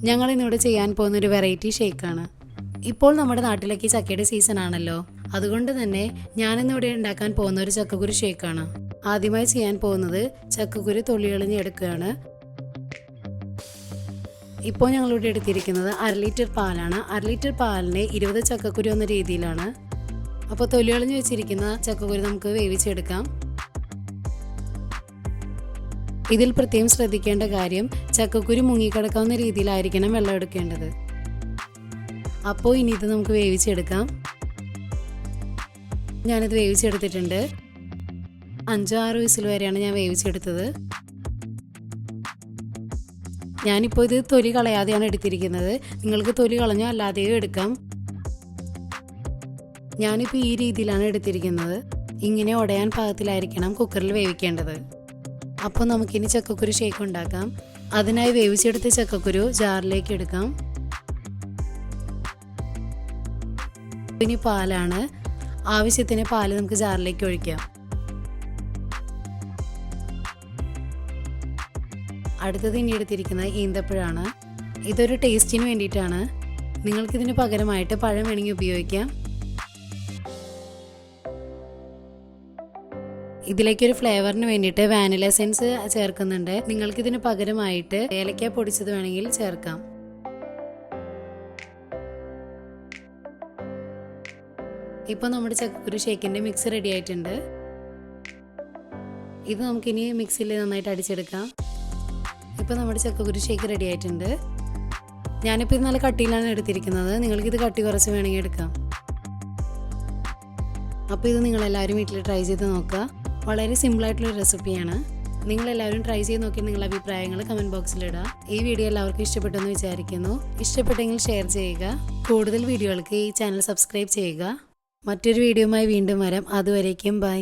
ഞങ്ങൾ ഇന്നിവിടെ ചെയ്യാൻ പോകുന്ന ഒരു വെറൈറ്റി ഷേക്കാണ്. ഇപ്പോൾ നമ്മുടെ നാട്ടിലേക്ക് ചക്കയുടെ സീസൺ ആണല്ലോ, അതുകൊണ്ട് തന്നെ ഞാനിന്നിവിടെ ഉണ്ടാക്കാൻ പോകുന്ന ഒരു ചക്കക്കുരു ഷേക്കാണ്. ആദ്യമായി ചെയ്യാൻ പോകുന്നത് ചക്കക്കുരു തൊലി കളഞ്ഞ് എടുക്കുകയാണ്. ഇപ്പോൾ ഞങ്ങളിവിടെ എടുത്തിരിക്കുന്നത് 1/2 ലിറ്റർ പാലാണ്. 1/2 ലിറ്റർ പാലിന് 20 ചക്കക്കുരു എന്ന രീതിയിലാണ്. അപ്പോൾ തൊലി കളഞ്ഞ് വെച്ചിരിക്കുന്ന ചക്കക്കുരു നമുക്ക് വേവിച്ചെടുക്കാം. ഇതിൽ പ്രത്യേകം ശ്രദ്ധിക്കേണ്ട കാര്യം ചക്കക്കുരു മുങ്ങിക്കിടക്കാവുന്ന രീതിയിലായിരിക്കണം വെള്ളം എടുക്കേണ്ടത്. അപ്പോൾ ഇനി ഇത് നമുക്ക് വേവിച്ചെടുക്കാം. ഞാനിത് വേവിച്ചെടുത്തിട്ടുണ്ട്. 5-6 വിസിൽ വരെയാണ് ഞാൻ വേവിച്ചെടുത്തത്. ഞാനിപ്പോൾ ഇത് തൊലി കളയാതെയാണ് എടുത്തിരിക്കുന്നത്. നിങ്ങൾക്ക് തൊലി കളഞ്ഞോ അല്ലാതെയോ എടുക്കാം. ഞാനിപ്പോൾ ഈ രീതിയിലാണ് എടുത്തിരിക്കുന്നത്. ഇങ്ങനെ ഉടയാൻ പാകത്തിലായിരിക്കണം കുക്കറിൽ വേവിക്കേണ്ടത്. അപ്പോൾ നമുക്കിനി ചക്കക്കുരു ഷേക്ക് ഉണ്ടാക്കാം. അതിനായി വേവിച്ചെടുത്ത ചക്കക്കുരു ജാറിലേക്ക് എടുക്കാം. ഇനി പാലാണ്. ആവശ്യത്തിന് പാല് നമുക്ക് ജാറിലേക്ക് ഒഴിക്കാം. അടുത്തത് ഇനി എടുത്തിരിക്കുന്നത് ഈന്തപ്പഴമാണ്. ഇതൊരു ടേസ്റ്റിന് വേണ്ടിയിട്ടാണ്. നിങ്ങൾക്കിതിന് പകരമായിട്ട് പഴം വേണമെങ്കിൽ ഉപയോഗിക്കാം. ഇതിലേക്കൊരു ഫ്ലേവറിന് വേണ്ടിയിട്ട് വാനില എസൻസ് ചേർക്കുന്നുണ്ട്. നിങ്ങൾക്കിതിന് പകരമായിട്ട് ഏലക്ക പൊടിച്ചത് വേണമെങ്കിൽ ചേർക്കാം. ഇപ്പോൾ നമ്മുടെ ചക്കക്കുരു ഷേക്കിൻ്റെ മിക്സ് റെഡി ആയിട്ടുണ്ട്. ഇത് നമുക്കിനി മിക്സിയിൽ നന്നായിട്ട് അടിച്ചെടുക്കാം. ഇപ്പോൾ നമ്മുടെ ചക്കക്കുരു ഷേക്ക് റെഡി ആയിട്ടുണ്ട്. ഞാനിപ്പോൾ ഇത് നല്ല കട്ടിയിലാണ് എടുത്തിരിക്കുന്നത്. നിങ്ങൾക്കിത് കട്ടി കുറച്ച് വേണമെങ്കിൽ എടുക്കാം. അപ്പോൾ ഇത് നിങ്ങളെല്ലാവരും വീട്ടിൽ ട്രൈ ചെയ്ത് നോക്കുക. വളരെ സിമ്പിളായിട്ടുള്ളൊരു റെസിപ്പിയാണ്. നിങ്ങളെല്ലാവരും ട്രൈ ചെയ്ത് നോക്കി നിങ്ങളുടെ അഭിപ്രായങ്ങൾ കമൻറ്റ് ബോക്സിലിടുക. ഈ വീഡിയോ എല്ലാവർക്കും ഇഷ്ടപ്പെട്ടെന്ന് വിചാരിക്കുന്നു. ഇഷ്ടപ്പെട്ടെങ്കിൽ ഷെയർ ചെയ്യുക. കൂടുതൽ വീഡിയോകൾക്ക് ഈ ചാനൽ സബ്സ്ക്രൈബ് ചെയ്യുക. മറ്റൊരു വീഡിയോയുമായി വീണ്ടും വരാം. അതുവരേക്കും ബൈ.